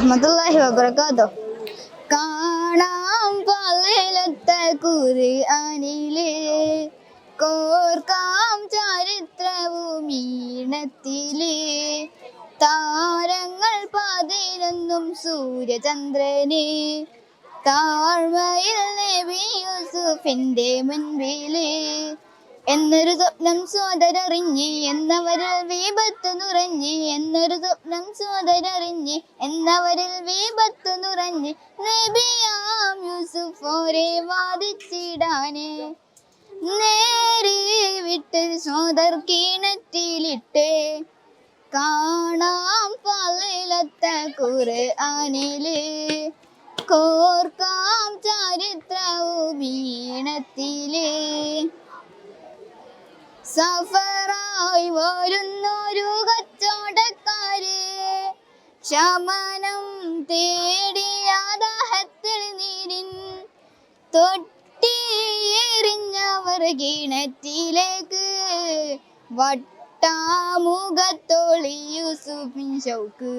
വറഹ്മത്തുള്ളാഹി വബറകാതുഹു. കാണാം പലയിലത്തെ ഖുർആനിലെ, കോർക്കാം ചരിത്രവും ഈണത്തിലെ. താരങ്ങൾ 11 സൂര്യചന്ദ്രനെ, താഴ്മയിൽ നബി യൂസുഫിന്റെ മുൻപില്. എന്നൊരു സ്വപ്നം സോദരറിഞ്ഞ് എന്നവരിൽ വിപത്ത് നുറഞ്ഞ്, എന്നൊരു സ്വപ്നം സോദരറിഞ്ഞ് എന്നവരിൽ വിപത്ത് നുറഞ്ഞ്. നബിയാം യൂസുഫോരെ വാദിച്ചിടാന് നേരെ വിട്ട് സോദർ കിണറ്റിലിട്ട്. കാണാം പലയിലത്തെ ഖുർആനില്, കോർക്കാം ചരിത്രവും ഈണത്തില്. സഫറായി വരുന്നൊരു കച്ചവടക്കാര്, ശമനം തേടിയ ദാഹത്തിൽ നീരിൻ തൊട്ടി എറിഞ്ഞവർ കിണറ്റിലേക്ക്. വട്ടാമുഖത്തോളി യൂസുഫിൻ ഷൗക്ക്,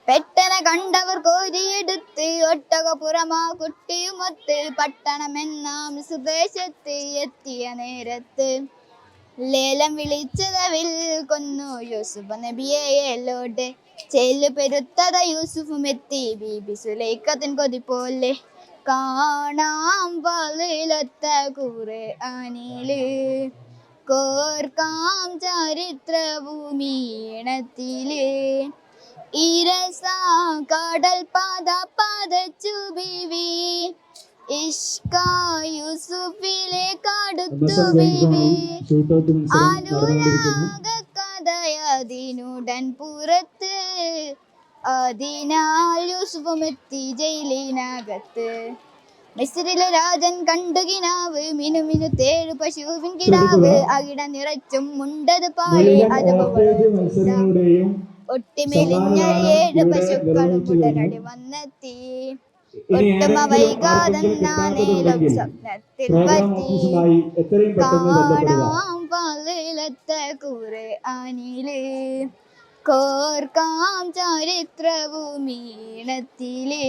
പെട്ടനെ കണ്ടവർ കോരിയെടുത്ത് ഒട്ടകപ്പുറമാ കുട്ടിയുമൊത്ത്. പട്ടണമെന്ന സുദേശത്ത് എത്തിയ നേരത്ത്, ലേലം വിളിച്ചതവിൽ കൊന്നു യൂസുഫ് നബിയെല്ലോട്ട്. ചെല്ലു പെരുത്തത യൂസുഫും എത്തി ബീബി സുലൈഖത്തിൻ കൊതിപോലെ. കാണാം പലയിലത്തെ ഖുർആനില്, കോർക്കാം ചരിത്രവും ഈണത്തില്. ഇരസ കടൽ പാത പതച്ചു ബീവി, ഇഷ്ക യൂസുഫിലെ കടുത്തു ബീവി. അനുരാഗ കഥയതിനുടൻ പുറത്ത്, അതിനാൽ യൂസുഫും എത്തി ജയിലിനകത്ത്. മിസ്രിലെ രാജൻ കണ്ടു കിനാവ്, മിനുമിനു 7 പശുവിൻ കിടാവ്. അകിട നിറച്ചും മുണ്ടത് പാല്, ഒട്ടിമെലിഞ്ഞ 7 പശുക്കളും ഉടനടി വന്നെത്തി. ഒട്ടുമ വൈകാതെന്നാ നേരം സ്വപ്നത്തിൽ പറ്റി. കാണാം പലയിലത്തെ ഖുർആനില്, കോർക്കാം ചരിത്രവും ഈണത്തില്.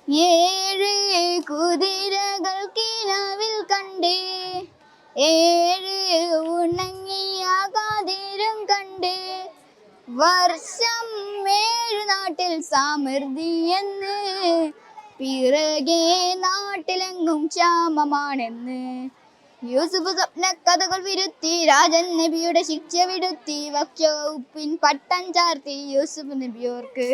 7 കുതിരകൾ കിനാവിൽ കണ്ട്, 7 ഉണങ്ങിയ കാതിരും കണ്ട്. വർഷം 7 നാട്ടിൽ സമൃദ്ധിയെന്ന്, പിറകെ നാട്ടിലെങ്ങും ക്ഷാമമാണെന്ന്. യൂസുഫ് സ്വപ്ന കഥകൾ വിരുത്തി, രാജൻ നബിയുടെ ശിക്ഷ വിടുത്തി. വക്ഷോപ്പിൻ പട്ടം ചാർത്തി യൂസുഫ് നബിയോർക്ക്,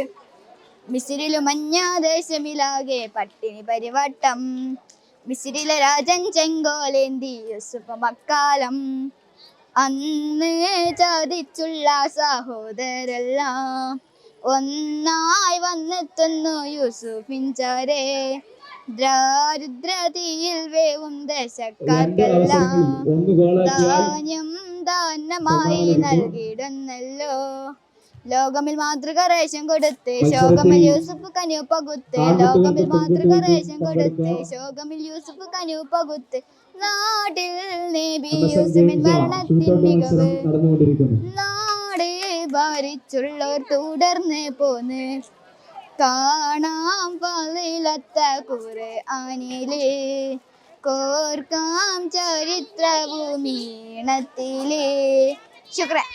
മിസ്രിലും മഞ്ഞാദേശമിലാകെ പട്ടിണി പരിവട്ടം. മിസ്രിലെ രാജൻ ചെങ്കോലേന്തി യൂസുഫ് മക്കാലം. അന്ന് ചതിച്ചുള്ള സഹോദരെല്ലാം ഒന്നായി വന്നെത്തുന്നു യൂസുഫിൻ ചാരെ. ദാരിദ്ര്യത്തിൽ വേവും ദേശക്കാർക്കെല്ലാം ധാന്യം ദാനമായി നൽകിയിടുന്നല്ലോ. ലോകമിൽ മാതൃക റേഷൻ കൊടുത്ത് ശോകമിൽ യൂസുഫ് കനിവ് പകുത്ത്. ലോകമിൽ മാതൃക റേഷൻ കൊടുത്ത് ശോകമിൽ യൂസുഫ് കനിവ് പകുത്ത്. നാട്ടിൽ നബി യൂസുഫിൻ ഭരണത്തിൻ മികവ്, നാട് ഭരിച്ചുള്ളവർ തുടർന്ന് പോന്ന്. കാണാം പലയിലത്തെ ഖുർആനില്, കോർക്കാം ചരിത്രവും ഈണത്തില്. ശുക്രാൻ.